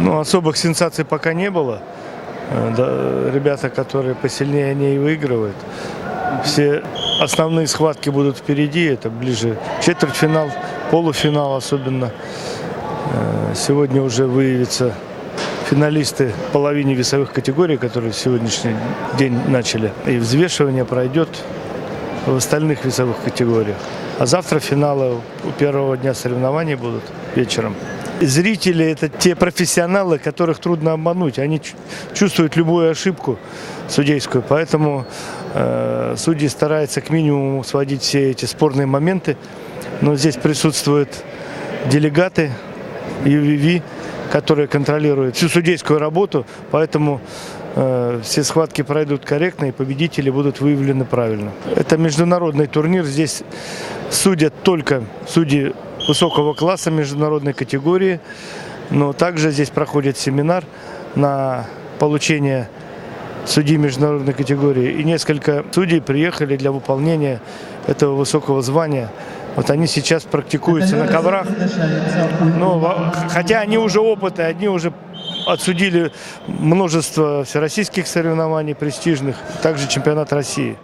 Ну, особых сенсаций пока не было. Да, ребята, которые посильнее, они и выигрывают. Все основные схватки будут впереди, это ближе четвертьфинал, полуфинал особенно. Сегодня уже выявятся финалисты в половине весовых категорий, которые сегодняшний день начали. И взвешивание пройдет в остальных весовых категориях. А завтра финалы у первого дня соревнований будут вечером. Зрители – это те профессионалы, которых трудно обмануть. Они чувствуют любую ошибку судейскую, поэтому судьи стараются к минимуму сводить все эти спорные моменты. Но здесь присутствуют делегаты UVV, которые контролируют всю судейскую работу, поэтому все схватки пройдут корректно и победители будут выявлены правильно. Это международный турнир, здесь судят только судьи высокого класса международной категории, но также здесь проходит семинар на получение судей международной категории. И несколько судей приехали для выполнения этого высокого звания. Вот они сейчас практикуются на коврах. Но, хотя они уже опытные, они уже отсудили множество всероссийских соревнований престижных, также чемпионат России.